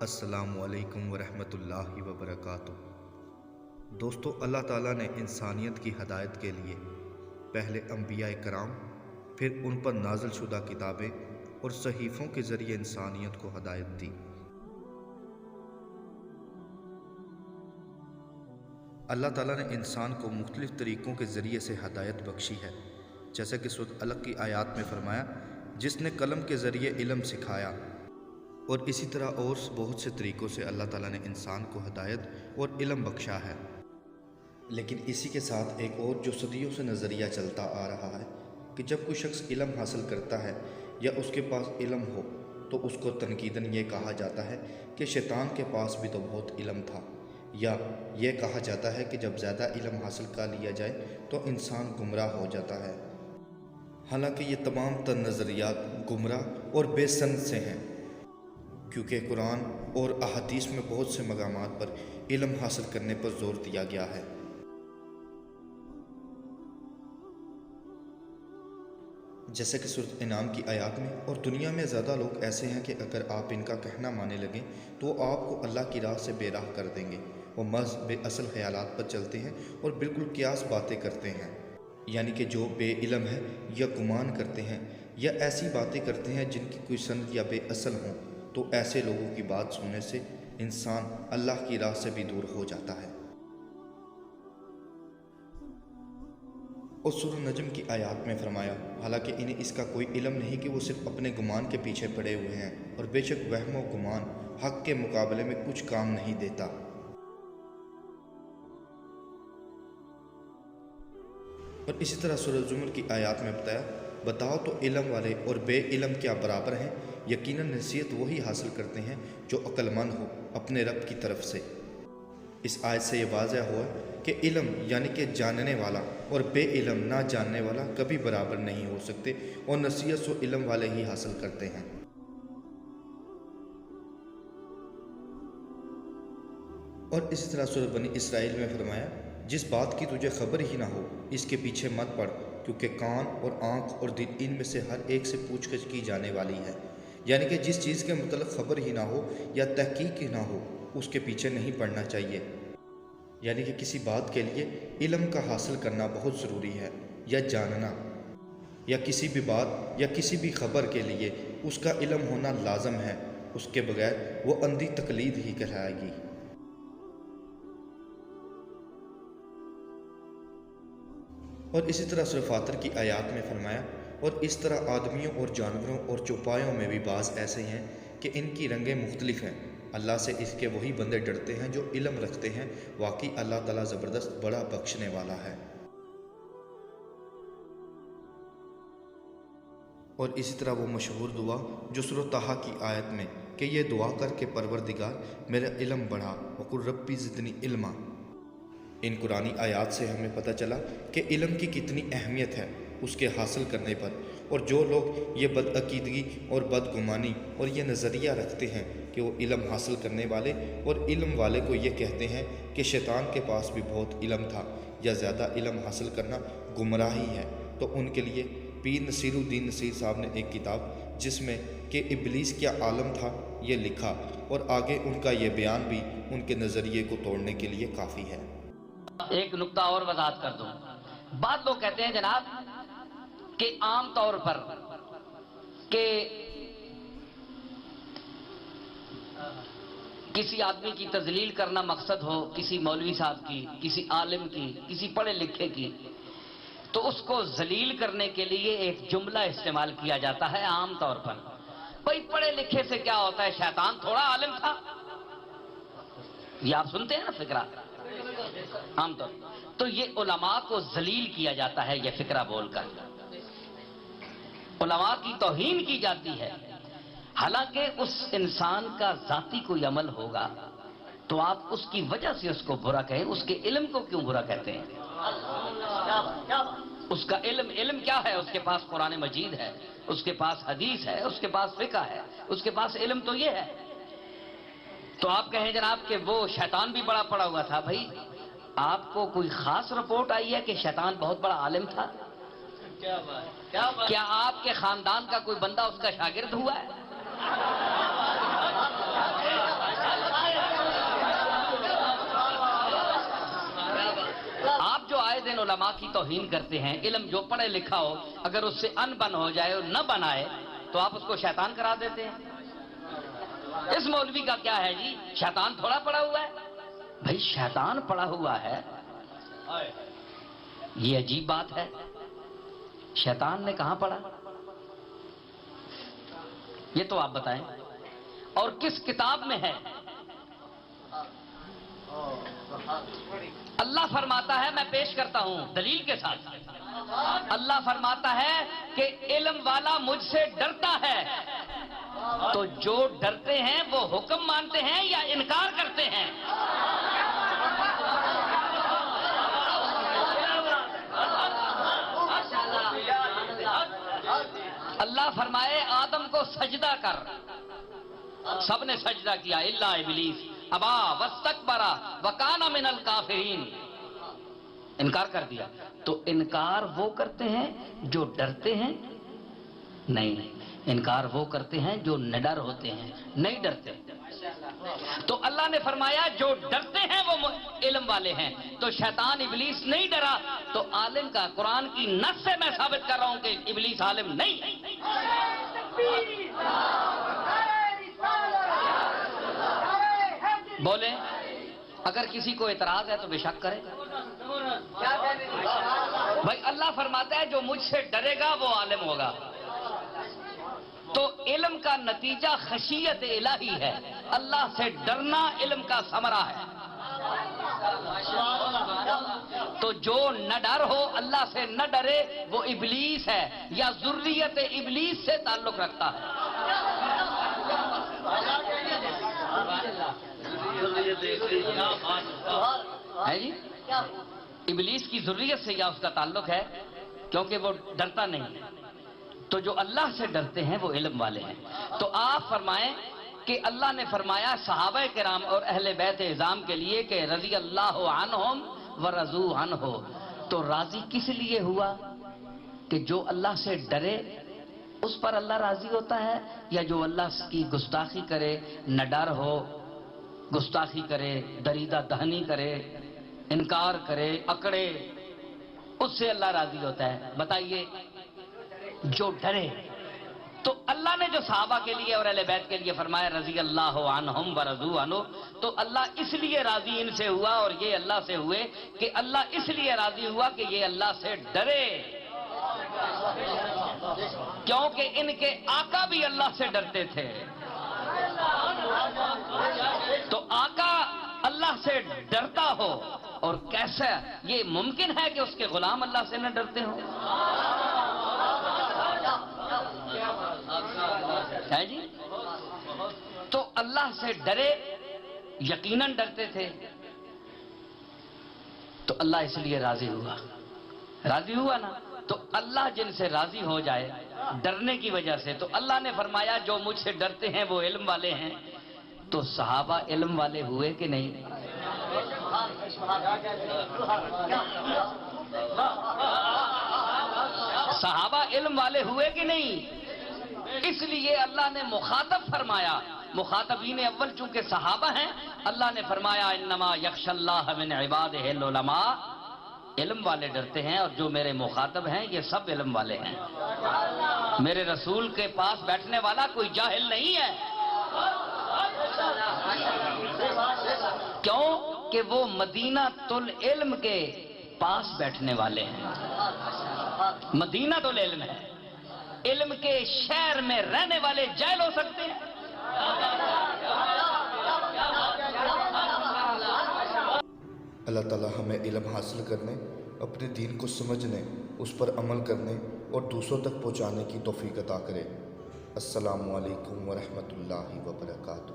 السلام علیکم ورحمۃ اللہ وبرکاتہ۔ دوستو، اللہ تعالیٰ نے انسانیت کی ہدایت کے لیے پہلے انبیاء کرام، پھر ان پر نازل شدہ کتابیں اور صحیفوں کے ذریعے انسانیت کو ہدایت دی۔ اللہ تعالیٰ نے انسان کو مختلف طریقوں کے ذریعے سے ہدایت بخشی ہے، جیسا کہ سورۃ الق کی آیات میں فرمایا، جس نے قلم کے ذریعے علم سکھایا، اور اسی طرح اور بہت سے طریقوں سے اللہ تعالیٰ نے انسان کو ہدایت اور علم بخشا ہے۔ لیکن اسی کے ساتھ ایک اور جو صدیوں سے نظریہ چلتا آ رہا ہے کہ جب کوئی شخص علم حاصل کرتا ہے یا اس کے پاس علم ہو تو اس کو تنقیداً یہ کہا جاتا ہے کہ شیطان کے پاس بھی تو بہت علم تھا، یا یہ کہا جاتا ہے کہ جب زیادہ علم حاصل کر لیا جائے تو انسان گمراہ ہو جاتا ہے۔ حالانکہ یہ تمام تر نظریات گمراہ اور بے سند سے ہیں، کیونکہ قرآن اور احادیث میں بہت سے مقامات پر علم حاصل کرنے پر زور دیا گیا ہے۔ جیسے کہ سورۃ انعام کی آیات میں، اور دنیا میں زیادہ لوگ ایسے ہیں کہ اگر آپ ان کا کہنا ماننے لگیں تو وہ آپ کو اللہ کی راہ سے بے راہ کر دیں گے۔ وہ محض بے اصل خیالات پر چلتے ہیں اور بالکل قیاس باتیں کرتے ہیں، یعنی کہ جو بے علم ہے یا گمان کرتے ہیں یا ایسی باتیں کرتے ہیں جن کی کوئی سند یا بے اصل ہوں، تو ایسے لوگوں کی بات سننے سے انسان اللہ کی راہ سے بھی دور ہو جاتا ہے۔ اور سورۃ نجم کی آیات میں فرمایا، حالانکہ انہیں اس کا کوئی علم نہیں کہ وہ صرف اپنے گمان کے پیچھے پڑے ہوئے ہیں، اور بے شک وہم و گمان حق کے مقابلے میں کچھ کام نہیں دیتا۔ اور اسی طرح سورۃ زمر کی آیات میں بتایا، بتاؤ تو علم والے اور بے علم کیا برابر ہیں؟ یقیناً نصیحت وہی حاصل کرتے ہیں جو عقل مند ہو اپنے رب کی طرف سے۔ اس آیت سے یہ واضح ہوا کہ علم یعنی کہ جاننے والا اور بے علم نہ جاننے والا کبھی برابر نہیں ہو سکتے، اور نصیحت سو علم والے ہی حاصل کرتے ہیں۔ اور اسی طرح سورۃ بنی اسرائیل میں فرمایا، جس بات کی تجھے خبر ہی نہ ہو اس کے پیچھے مت پڑ، کیونکہ کان اور آنکھ اور دل ان میں سے ہر ایک سے پوچھ گچھ کی جانے والی ہے۔ یعنی کہ جس چیز کے متعلق خبر ہی نہ ہو یا تحقیق ہی نہ ہو اس کے پیچھے نہیں پڑنا چاہیے۔ یعنی کہ کسی بات کے لیے علم کا حاصل کرنا بہت ضروری ہے، یا جاننا، یا کسی بھی بات یا کسی بھی خبر کے لیے اس کا علم ہونا لازم ہے، اس کے بغیر وہ اندھی تقلید ہی کہلائے گی۔ اور اسی طرح سورۃ فاطر کی آیات میں فرمایا، اور اس طرح آدمیوں اور جانوروں اور چوپایوں میں بھی بعض ایسے ہیں کہ ان کی رنگیں مختلف ہیں۔ اللہ سے اس کے وہی بندے ڈرتے ہیں جو علم رکھتے ہیں، واقعی اللہ تعالیٰ زبردست بڑا بخشنے والا ہے۔ اور اسی طرح وہ مشہور دعا جو سورۃ طٰہٰ کی آیت میں کہ یہ دعا کر کے پروردگار میرا علم بڑھا وقل ربی زدنی علما، ان قرآنی آیات سے ہمیں پتہ چلا کہ علم کی کتنی اہمیت ہے اس کے حاصل کرنے پر۔ اور جو لوگ یہ بدعقیدگی اور بدگمانی اور یہ نظریہ رکھتے ہیں کہ وہ علم حاصل کرنے والے اور علم والے کو یہ کہتے ہیں کہ شیطان کے پاس بھی بہت علم تھا یا زیادہ علم حاصل کرنا گمراہی ہے، تو ان کے لیے پیر نصیر الدین نصیر صاحب نے ایک کتاب جس میں کہ ابلیس کیا عالم تھا یہ لکھا، اور آگے ان کا یہ بیان بھی ان کے نظریے کو توڑنے کے لیے کافی ہے۔ ایک نقطہ اور وضاحت کر دوں، بعض لوگ کہتے ہیں جناب کہ عام طور پر کہ کسی آدمی کی تذلیل کرنا مقصد ہو، کسی مولوی صاحب کی، کسی عالم کی، کسی پڑھے لکھے کی، تو اس کو ذلیل کرنے کے لیے ایک جملہ استعمال کیا جاتا ہے عام طور پر، بھئی پڑھے لکھے سے کیا ہوتا ہے، شیطان تھوڑا عالم تھا۔ یہ آپ سنتے ہیں نا فکرہ عام طور، تو یہ علماء کو ذلیل کیا جاتا ہے، یہ فکرہ بول کر علماء کی توہین کی جاتی ہے۔ حالانکہ اس انسان کا ذاتی کوئی عمل ہوگا تو آپ اس کی وجہ سے اس کو برا کہیں، اس کے علم کو کیوں برا کہتے ہیں؟ اس کا علم کیا ہے؟ اس کے پاس قرآن مجید ہے، اس کے پاس حدیث ہے، اس کے پاس فقہ ہے، اس کے پاس علم تو یہ ہے۔ تو آپ کہیں جناب کہ وہ شیطان بھی بڑا پڑا ہوا تھا، بھائی آپ کو کوئی خاص رپورٹ آئی ہے کہ شیطان بہت بڑا عالم تھا؟ کیا آپ کے خاندان کا کوئی بندہ اس کا شاگرد ہوا ہے؟ علماء کی توہین کرتے ہیں. علم جو پڑھے لکھا ہو اگر اس سے ان بن ہو جائے اور نہ بنائے تو آپ اس کو شیطان کرا دیتے ہیں. اس مولوی کا کیا ہے جی, شیطان تھوڑا پڑا ہوا ہے. بھائی شیطان پڑا ہوا ہے, یہ عجیب بات ہے. شیطان نے کہاں پڑھا یہ تو آپ بتائیں, اور کس کتاب میں ہے؟ اللہ فرماتا ہے, میں پیش کرتا ہوں دلیل کے ساتھ. اللہ فرماتا ہے کہ علم والا مجھ سے ڈرتا ہے. تو جو ڈرتے ہیں وہ حکم مانتے ہیں یا انکار کرتے ہیں؟ اللہ فرمائے آدم کو سجدہ کر, سب نے سجدہ کیا الا ابلیس ابا واستکبر وکان من الکافرین, انکار کر دیا. تو انکار وہ کرتے ہیں جو ڈرتے ہیں؟ نہیں, انکار وہ کرتے ہیں جو نڈر ہوتے ہیں, نہیں ڈرتے. تو اللہ نے فرمایا جو ڈرتے ہیں وہ علم والے ہیں. تو شیطان ابلیس نہیں ڈرا تو عالم کا قرآن کی نص سے میں ثابت کر رہا ہوں کہ ابلیس عالم نہیں ہے. بولے اگر کسی کو اعتراض ہے تو بے شک کرے. بھائی اللہ فرماتا ہے جو مجھ سے ڈرے گا وہ عالم ہوگا. تو علم کا نتیجہ خشیت الہی ہے. اللہ سے ڈرنا علم کا ثمرہ ہے. تو جو نہ ڈر ہو, اللہ سے نہ ڈرے, وہ ابلیس ہے یا ذریت ابلیس سے تعلق رکھتا ہے. ہے جی, ابلیس کی ذریت سے یا اس کا تعلق ہے کیونکہ وہ ڈرتا نہیں. تو جو اللہ سے ڈرتے ہیں وہ علم والے ہیں. تو آپ فرمائیں کہ اللہ نے فرمایا صحابہ کرام اور اہل بیت اعظام کے لیے کہ رضی اللہ عنہم ورضوا عنہ. تو راضی کس لیے ہوا؟ کہ جو اللہ سے ڈرے اس پر اللہ راضی ہوتا ہے, یا جو اللہ کی گستاخی کرے, نہ ڈر ہو, گستاخی کرے, دریدہ دہنی کرے, انکار کرے, اکڑے, اس سے اللہ راضی ہوتا ہے؟ بتائیے. جو ڈرے. تو اللہ نے جو صحابہ کے لیے اور اہل بیت کے لیے فرمایا رضی اللہ عنہم ورضوا عنہ, تو اللہ اس لیے راضی ان سے ہوا اور یہ اللہ سے ہوئے کہ اللہ اس لیے راضی ہوا کہ یہ اللہ سے ڈرے, کیونکہ ان کے آقا بھی اللہ سے ڈرتے تھے. تو آقا اللہ سے ڈرتا ہو, اور کیسا یہ ممکن ہے کہ اس کے غلام اللہ سے نہ ڈرتے ہوں؟ ہے جی. تو اللہ سے ڈرے, یقیناً ڈرتے تھے, تو اللہ اس لیے راضی ہوا نا. تو اللہ جن سے راضی ہو جائے ڈرنے کی وجہ سے, تو اللہ نے فرمایا جو مجھ سے ڈرتے ہیں وہ علم والے ہیں. تو صحابہ علم والے ہوئے کہ نہیں؟ صحابہ علم والے ہوئے کہ نہیں؟ اس لیے اللہ نے مخاطب فرمایا, مخاطبین اول چونکہ صحابہ ہیں, اللہ نے فرمایا انما یخشی اللہ من عبادہ العلماء. علم والے ڈرتے ہیں, اور جو میرے مخاطب ہیں یہ سب علم والے ہیں. میرے رسول کے پاس بیٹھنے والا کوئی جاہل نہیں ہے. کیوں کہ وہ مدینہ العلم کے پاس بیٹھنے والے ہیں. مدینہ العلم ہے, علم کے شہر میں رہنے والے جاہل ہو سکتے ہیں؟ اللہ تعالی ہمیں علم حاصل کرنے, اپنے دین کو سمجھنے, اس پر عمل کرنے اور دوسروں تک پہنچانے کی توفیق عطا کرے. السلام علیکم ورحمۃ اللہ وبرکاتہ.